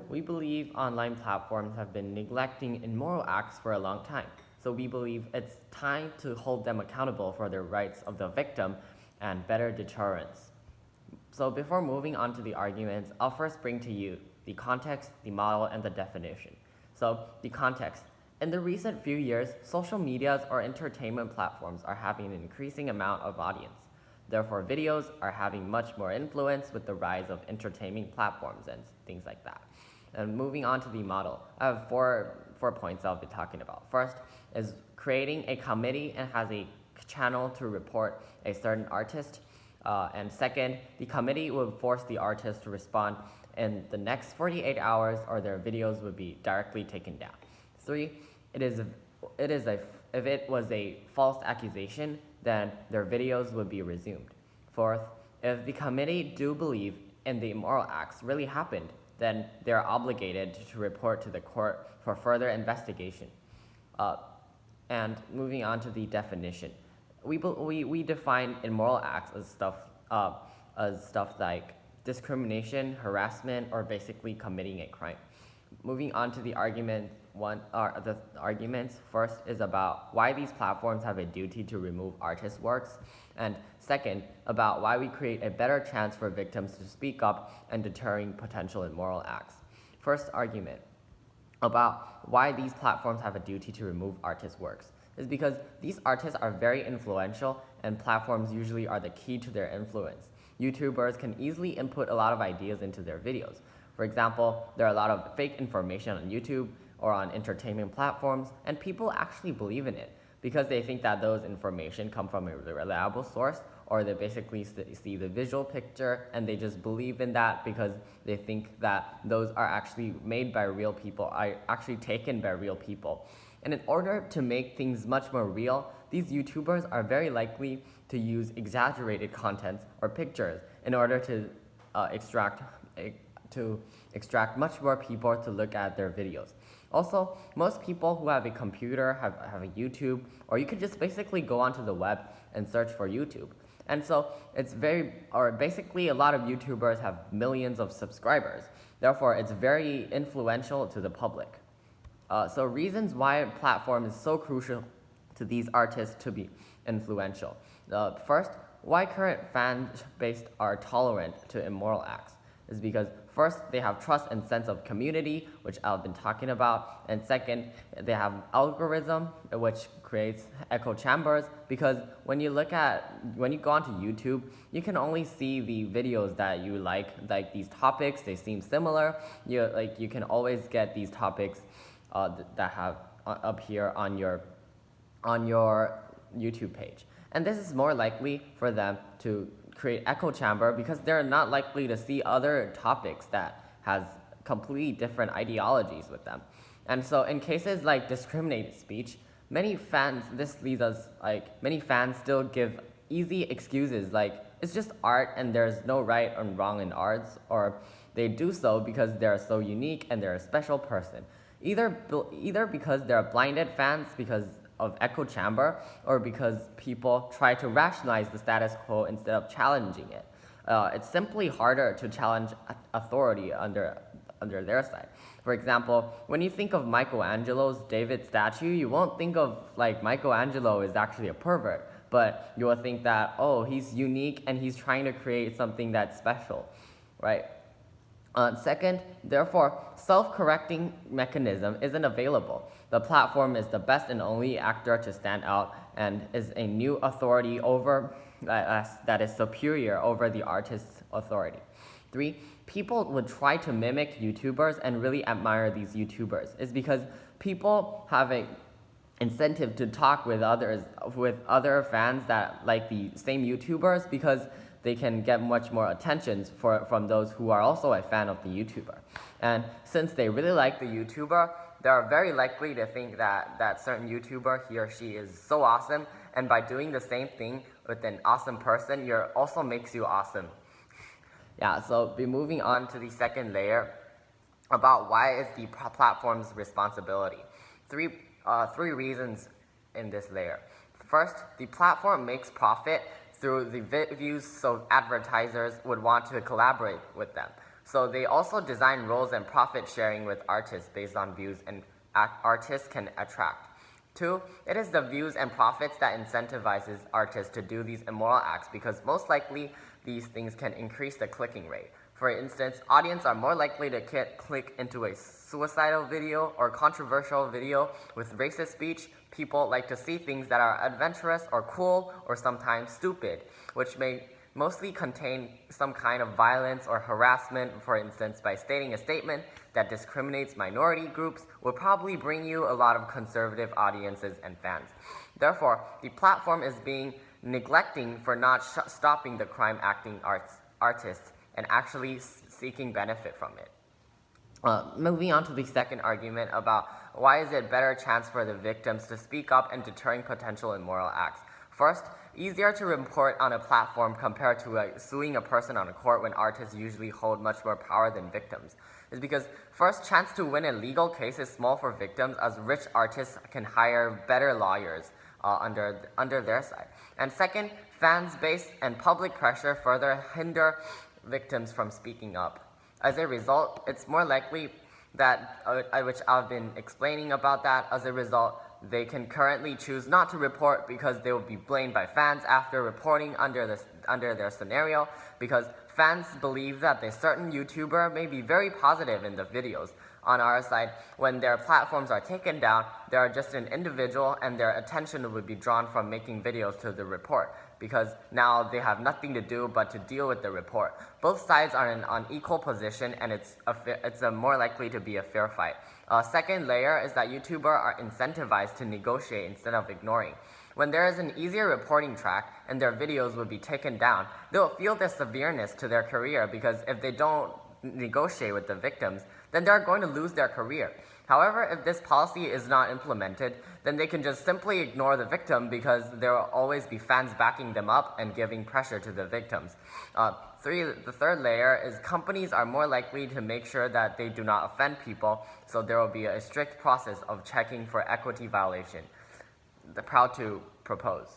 We believe online platforms have been neglecting immoral acts for a long time, so we believe it's time to hold them accountable for the rights of the victim and better deterrence. So before moving on to the arguments, I'll first bring to you the context, the model, and the definition. So the context. In the recent few years, social medias or entertainment platforms are having an increasing amount of audience. Therefore, videos are having much more influence with the rise of entertainment platforms and things like that. And moving on to the model, I have four points I'll be talking about. First is creating a committee and has a channel to report a certain artist. And second, the committee will force the artist to respond in the next 48 hours or their videos would be directly taken down. Three, if it was a false accusation, then their videos would be resumed. Fourth, if the committee do believe in the immoral acts really happened, then they're obligated to report to the court for further investigation. And moving on to the definition. We define immoral acts as stuff like discrimination, harassment, or basically committing a crime. Moving on to the arguments. First is about why these platforms have a duty to remove artists' works, and second, about why we create a better chance for victims to speak up and deterring potential immoral acts. First argument about why these platforms have a duty to remove artists' works is because these artists are very influential and platforms usually are the key to their influence. YouTubers can easily input a lot of ideas into their videos. For example, there are a lot of fake information on YouTube or on entertainment platforms, and people actually believe in it because they think that those information come from a reliable source, or they basically see the visual picture and they just believe in that because they think that those are actually made by real people, are actually taken by real people. And in order to make things much more real, these YouTubers are very likely to use exaggerated content or pictures in order to extract much more people to look at their videos. Also, most people who have a computer have a YouTube, or you could just basically go onto the web and search for YouTube. And so basically a lot of YouTubers have millions of subscribers. Therefore, it's very influential to the public. So reasons why a platform is so crucial to these artists to be influential. First, why current fan base are tolerant to immoral acts is because first, they have trust and sense of community, which I've been talking about. And second, they have algorithm, which creates echo chambers, because when you go onto YouTube, you can only see the videos that you like these topics, they seem similar. You can always get these topics that have appear on your YouTube page. And this is more likely for them to create echo chamber because they're not likely to see other topics that has completely different ideologies with them. And so in cases like discriminated speech, many fans still give easy excuses like it's just art and there's no right or wrong in arts, or they do so because they're so unique and they're a special person. Either because they're blinded fans because of echo chamber, or because people try to rationalize the status quo instead of challenging it. It's simply harder to challenge authority under their side. For example, when you think of Michelangelo's David statue, you won't think of like Michelangelo is actually a pervert, but you will think that, oh, he's unique and he's trying to create something that's special, right? Second, therefore, self-correcting mechanism isn't available. The platform is the best and only actor to stand out and is a new authority that is superior over the artist's authority. 3, people would try to mimic YouTubers and really admire these YouTubers. It's because people have an incentive to talk with other fans that like the same YouTubers because they can get much more attention from those who are also a fan of the YouTuber. And since they really like the YouTuber, they are very likely to think that certain YouTuber, he or she, is so awesome, and by doing the same thing with an awesome person, also makes you awesome. Yeah, so be moving on to the second layer about why is the platform's responsibility. Three reasons in this layer. First, the platform makes profit through the views, so advertisers would want to collaborate with them. So they also design roles and profit sharing with artists based on views and artists can attract. 2, it is the views and profits that incentivizes artists to do these immoral acts because most likely these things can increase the clicking rate. For instance, audience are more likely to click into a suicidal video or controversial video with racist speech. People like to see things that are adventurous or cool or sometimes stupid, which may mostly contain some kind of violence or harassment. For instance, by stating a statement that discriminates minority groups will probably bring you a lot of conservative audiences and fans. Therefore, the platform is being neglecting for not stopping the crime acting artists and actually seeking benefit from it. Moving on to the second argument about why is it better chance for the victims to speak up and deterring potential immoral acts. First, easier to report on a platform compared to suing a person on a court when artists usually hold much more power than victims is because first, chance to win a legal case is small for victims as rich artists can hire better lawyers under their side. And second, fans base and public pressure further hinder victims from speaking up. As a result, it's more likely that, which I've been explaining about that, as a result, they can currently choose not to report because they will be blamed by fans after reporting under their scenario because fans believe that a certain YouTuber may be very positive in the videos. On our side, when their platforms are taken down, they are just an individual and their attention would be drawn from making videos to the report because now they have nothing to do but to deal with the report. Both sides are in an equal position and it's more likely to be a fair fight. Second layer is that YouTubers are incentivized to negotiate instead of ignoring. When there is an easier reporting track and their videos would be taken down, they'll feel the severeness to their career because if they don't negotiate with the victims, then they're going to lose their career. However, if this policy is not implemented, then they can just simply ignore the victim because there will always be fans backing them up and giving pressure to the victims. The third layer is companies are more likely to make sure that they do not offend people, so there will be a strict process of checking for equity violation. Proud to propose.